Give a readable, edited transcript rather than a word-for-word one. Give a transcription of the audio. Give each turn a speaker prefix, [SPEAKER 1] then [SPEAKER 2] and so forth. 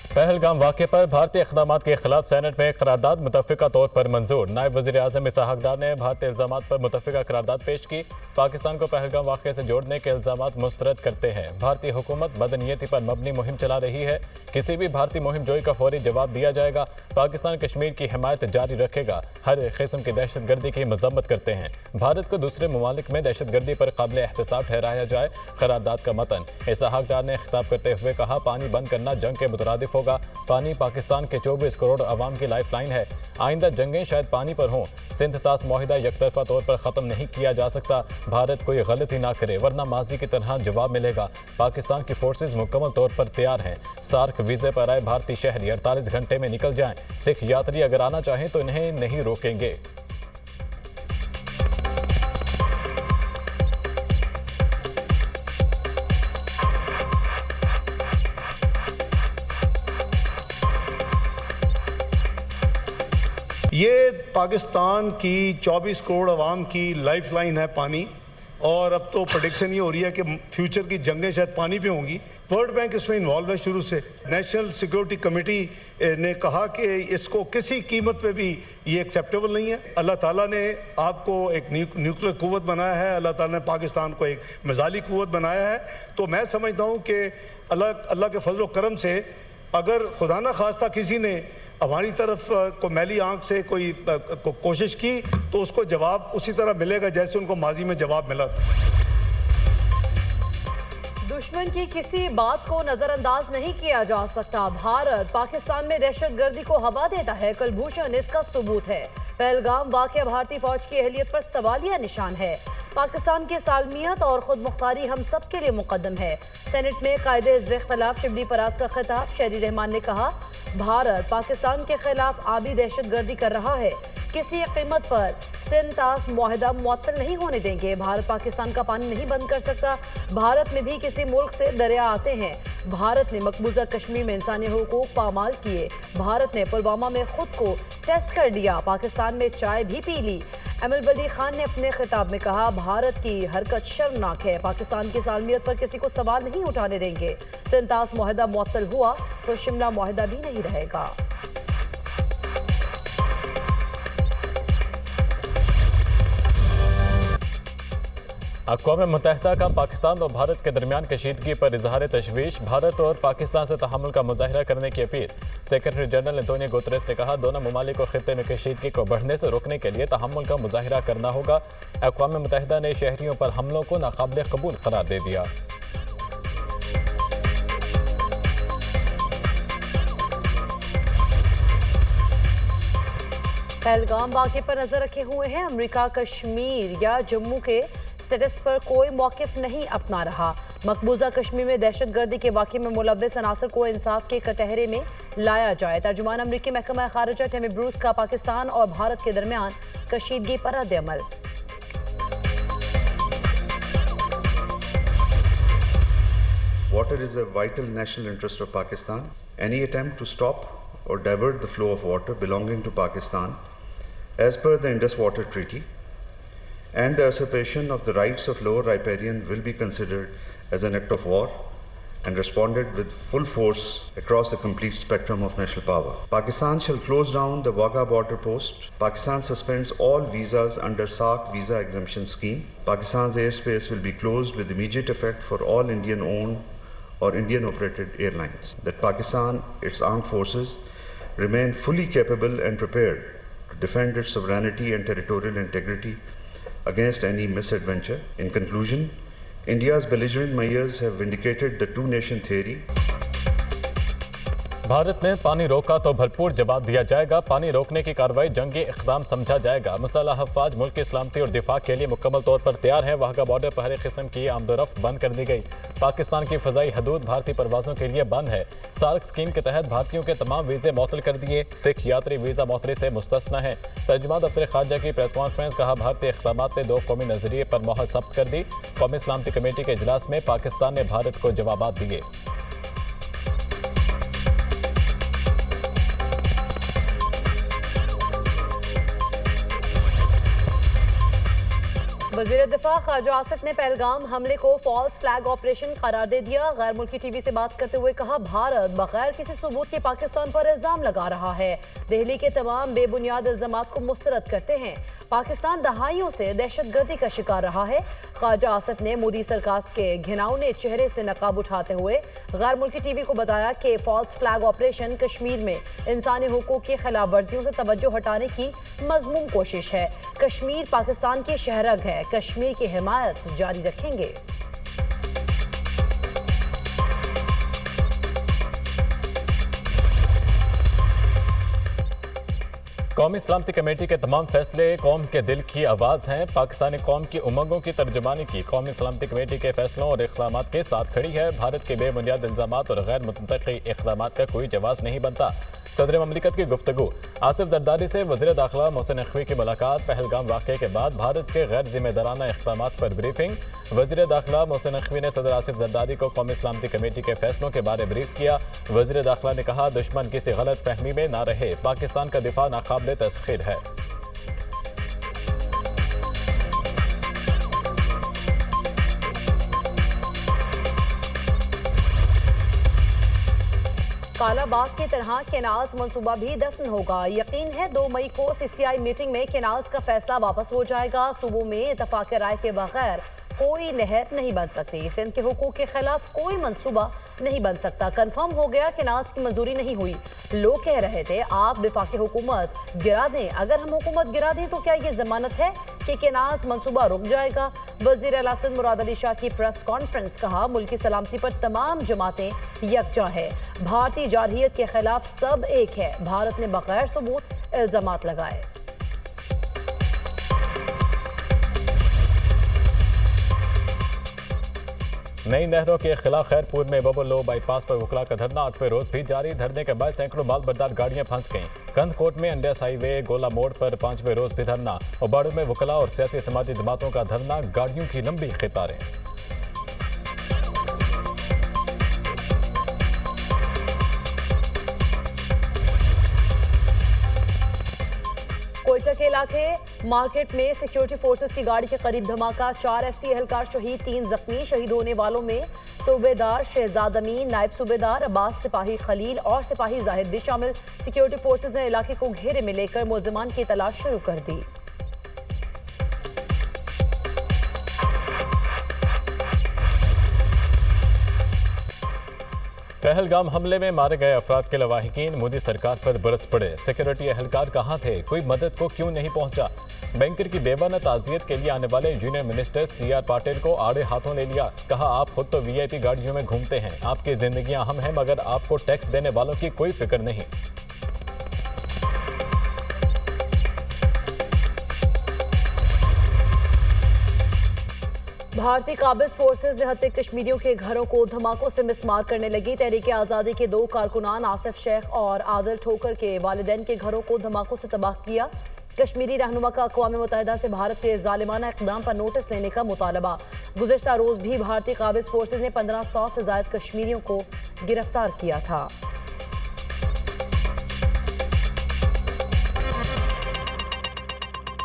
[SPEAKER 1] पहलगाम वाक़े पर भारतीय इक़दाम के खिलाफ सेनेट में करारदाद मुतफ़िका तौर पर मंजूर। नायब वज़ीर आज़म इसहाक डार ने भारतीय इल्ज़ामात पर मुतफ़िका करारदाद पेश की। पाकिस्तान को पहलगाम वाक़े से जोड़ने के इल्ज़ामात मुस्तरद करते हैं। भारतीय हुकूमत बदनीयती पर मबनी मुहिम चला रही है। किसी भी भारतीय मुहिम जोई का फौरी जवाब दिया जाएगा। पाकिस्तान कश्मीर की हिमायत जारी रखेगा। हर किस्म की दहशत गर्दी की मजम्मत करते हैं। भारत को दूसरे ममालिक में दहशत गर्दी पर काबिल एहतसाब ठहराया जाए। करारदाद का मतन इसहाक डार ने खिताब करते हुए कहा, पानी बंद करना जंग के मुतरादिफ होगा। पानी पाकिस्तान के 24 करोड़ अवाम की लाइफ लाइन है। आइंदा जंगें शायद पानी पर हों। सिंध तास मुआहिदा यकतरफा तौर पर ख़त्म नहीं किया जा सकता। भारत कोई गलती ना करे वरना माजी की तरह जवाब मिलेगा। पाकिस्तान की फोर्सेज मुकम्मल तौर पर तैयार हैं। सार्क वीज़े पर आए भारतीय शहरी 48 घंटे में निकल जाएं। सिख यात्री अगर आना चाहें तो इन्हें नहीं रोकेंगे।
[SPEAKER 2] ये पाकिस्तान की 24 करोड़ अवाम की लाइफ लाइन है पानी, और अब तो प्रेडिक्शन ये हो रही है कि फ्यूचर की जंगें शायद पानी पे होंगी। वर्ल्ड बैंक इसमें इन्वॉल्व है शुरू से। नेशनल सिक्योरिटी कमेटी ने कहा कि इसको किसी कीमत पे भी ये एक्सेप्टेबल नहीं है। अल्लाह ताला ने आपको एक न्यूक्लियर कुव्वत बनाया है, अल्लाह ताला ने पाकिस्तान को एक मिसाइली कुव्वत बनाया है। तो मैं समझता हूँ कि अल्लाह के फजल करम से अगर खुदा न खास्ता किसी ने हमारी तरफ को मैली आंख से कोई कोशिश की तो उसको जवाब उसी तरह मिलेगा जैसे उनको माजी में जवाब मिला था।
[SPEAKER 3] दुश्मन की किसी बात को नजरअंदाज नहीं किया जा सकता। भारत पाकिस्तान में दहशतगर्दी को हवा देता है। कुलभूषण इसका सबूत है। पहलगाम वाक़या भारतीय फौज की अहलियत पर सवालिया निशान है। पाकिस्तान की सालमियत और खुद मुख्तारी हम सब के लिए मुकद्दम है। सेनेट में कायदे हिज़्ब इख्तिलाफ शिबली फराज का खिताब। शहरी रहमान ने कहा, भारत पाकिस्तान के खिलाफ आबी दहशतगर्दी कर रहा है। किसी कीमत पर सिंध तास मुआहिदा मुअत्तल नहीं होने देंगे। भारत पाकिस्तान का पानी नहीं बंद कर सकता। भारत में भी किसी मुल्क से दरिया आते हैं। भारत ने मकबूजा कश्मीर में इंसानी हुकूक पामाल किए। भारत ने पुलवामा में खुद को टेस्ट कर दिया। पाकिस्तान में चाय भी पी ली। अमल बदी खान ने अपने खिताब में कहा, भारत की हरकत शर्मनाक है। पाकिस्तान की सालमियत पर किसी को सवाल नहीं उठाने देंगे। सिंध तास मुआहिदा मुअत्तल हुआ तो शिमला मुआहिदा भी नहीं रहेगा।
[SPEAKER 1] अक़वाम मुत्तहिदा का पाकिस्तान और भारत के दरमियान कशीदगी पर इजहार तशवीश। भारत और पाकिस्तान से तहम्मुल का मुजाहिरा करने की appeal. Secretary general Antonio Guterres ने कहा, दोनों ममालिक को खित्ते में कशीदगी को बढ़ने से रोकने के लिए तहम्मुल का मुजाहिरा करना होगा। अक़वाम मुत्तहिदा ने शहरियों पर हमलों को नाकाबिल कबूल करार दे दिया।
[SPEAKER 3] पहलगाम वाक़े पर नजर रखे हुए हैं। अमेरिका कश्मीर या जम्मू के स्टेटस पर कोई मौक़िफ़ नहीं अपना रहा। मकबूजा कश्मीर में दहशतगर्दी के वाक़े में मुलव्वस अनासर को इंसाफ के कटहरे में लाया जाए। तर्जुमान अमरीकी महकमा खारिजा टेमी ब्रूस का पाकिस्तान और भारत के दरमियान कशीदगी पर रद्द-ए-अमल।
[SPEAKER 4] Water is a vital national interest of Pakistan. Any attempt to stop or divert the flow of water belonging to Pakistan, as per the Indus Water Treaty, and the usurpation of the rights of lower riparian will be considered as an act of war and responded with full force across the complete spectrum of national power. Pakistan shall close down the Wagah border post. Pakistan suspends all visas under SAARC visa exemption scheme. Pakistan's airspace will be closed with immediate effect for all Indian-owned or Indian-operated airlines. That Pakistan, its armed forces, remain fully capable and prepared to defend its sovereignty and territorial integrity against any misadventure. In conclusion, India's belligerent mayors have vindicated the two-nation theory.
[SPEAKER 1] Bharat ने पानी रोका तो भरपूर जवाब दिया जाएगा। पानी रोकने की कार्रवाई जंगी इक़दाम समझा जाएगा। मुसल्लह अफ़वाज मुल्क की सलामती और दिफा के लिए मुकम्मल तौर पर तैयार है। वाघा बॉर्डर पर हर किस्म की आमदोरफ्त बंद कर दी गई। पाकिस्तान की फ़ज़ाई हदूद भारतीय परवाज़ों के लिए बंद है। सार्क स्कीम के तहत भारतीयों के तमाम वीज़े मुअत्तल कर दिए। सिख यात्री वीज़ा मुअत्तली से मुस्तस्ना है। तर्जुमान दफ्तर ख़ारजा की प्रेस कॉन्फ्रेंस। कहा, भारतीय इक़दामात ने दो कौमी नज़रिए पर मोहर सब्त कर दी। कौमी सलामती कमेटी के इजलास में पाकिस्तान ने भारत को जवाब दिए।
[SPEAKER 3] वज़ीर दिफा ख्वाजा आसिफ ने पहलगाम हमले को फॉल्स फ्लैग ऑपरेशन करार दे दिया। गैर मुल्की टीवी से बात करते हुए कहा, भारत बगैर किसी सबूत के पाकिस्तान पर इल्जाम लगा रहा है। दिल्ली के तमाम बेबुनियाद इल्जामात को मुस्तरद करते हैं। पाकिस्तान दहाइयों से दहशतगर्दी का शिकार रहा है। ख्वाजा आसिफ ने मोदी सरकार के घिनौने चेहरे से नकाब उठाते हुए गैर मुल्की टीवी को बताया कि फॉल्स फ्लैग ऑपरेशन कश्मीर में इंसानी हुकूक की खिलाफ वर्जियों से तवज्जो हटाने की मज़मूम कोशिश है। कश्मीर पाकिस्तान की शहरग है, कश्मीर की हिमायत जारी रखेंगे।
[SPEAKER 1] कौमी सलामती कमेटी के तमाम फैसले कौम के दिल की आवाज़ हैं। पाकिस्तानी कौम की उमंगों की तर्जुमानी की कौमी सलामती कमेटी के फैसलों और इक़दामात के साथ खड़ी है। भारत के बेबुनियाद इल्ज़ामात और गैर मुतक़ी इक़दामात का कोई जवाब नहीं बनता। सदर ममलिकत की गुफ्तगू। आसिफ जरदारी से वज़ीर दाखिला मोहसिन नकवी की मुलाकात। पहलगाम वाक़े के बाद भारत के गैर जिम्मेदाराना इक़दामात पर ब्रीफिंग। वज़ीर दाखिला मोहसिन नकवी ने सदर आसिफ जरदारी को कौमी सलामती कमेटी के फैसलों के बारे ब्रीफ किया। वज़ीर दाखिला ने कहा, दुश्मन किसी गलत फहमी में ना रहे, पाकिस्तान का दिफा नाकाबिल तस्खीर है।
[SPEAKER 3] कालाबाग की तरह केनाल्स मंसूबा भी दफन होगा। यकीन है 2 मई को CCI मीटिंग में केनाल्स का फैसला वापस हो जाएगा। सूबों में इत्तफाक राय के बगैर कोई नहर नहीं बन सकती। सिंध के हुकूक के खिलाफ कोई मंसूबा नहीं बन सकता। कंफर्म हो गया, केनाल्स की मंजूरी नहीं हुई। लोग कह रहे थे आप विफाकी हुकूमत गिरा दें। अगर हम हुकूमत गिरा दें तो क्या ये जमानत है कि केनाल्स मंसूबा रुक जाएगा? वज़ीर आला सिंध मुराद अली शाह की प्रेस कॉन्फ्रेंस। कहा, मुल्की सलामती पर तमाम जमातें यकजा है। भारतीय जारहियत के खिलाफ सब एक है। भारत ने बगैर सबूत इल्जामात लगाए।
[SPEAKER 1] नई नहरों के खिलाफ खैरपुर में बबलो बाईपास पर वकला का धरना 8वें रोज भी जारी। धरने के बाद सैकड़ों माल बरदार गाड़ियां फंस गईं। कंदकोट में अंडस हाईवे गोला मोड़ पर 5वें रोज भी धरना। और बाड़ू में वकला और सियासी समाजी जमातों का धरना, गाड़ियों की लंबी कतारें।
[SPEAKER 3] कोयटा के इलाके मार्केट में सिक्योरिटी फोर्सेस की गाड़ी के करीब धमाका। 4 FC एहलकार शहीद, 3 जख्मी। शहीद होने वालों में सूबेदार शहजाद अमीन, नायब सूबेदार अब्बास, सिपाही खलील और सिपाही जाहिद भी शामिल। सिक्योरिटी फोर्सेस ने इलाके को घेरे में लेकर मुलजिमान की तलाश शुरू कर दी।
[SPEAKER 1] पहलगाम हमले में मारे गए अफराद के लवाहिकीन मोदी सरकार पर बरस पड़े। सिक्योरिटी एहलकार कहाँ थे? कोई मदद को क्यों नहीं पहुंचा? बैंकर की बेवाना ताजियत के लिए आने वाले यूनियन मिनिस्टर CR पाटिल को आड़े हाथों ले लिया। कहा, आप खुद तो VIP गाड़ियों में घूमते हैं, आपकी जिंदगियां अहम हैं, मगर आपको टैक्स देने वालों की कोई फिक्र नहीं।
[SPEAKER 3] भारतीय काबिज फोर्सेस निहत्ते कश्मीरियों के घरों को धमाकों से मिसमार करने लगी। तहरीक आज़ादी के 2 कारकुनान आसिफ शेख और आदिल ठोकर के वालिदैन के घरों को धमाकों से तबाह किया। कश्मीरी रहनुमा का अक़वाम मुत्तहिदा से भारत के ज़ालिमाना इक़दाम पर नोटिस लेने का मुतालबा। गुज़िश्ता रोज़ भी भारतीय काबिज फोर्सेस ने 1500 से ज़ायद कश्मीरियों को गिरफ्तार किया था।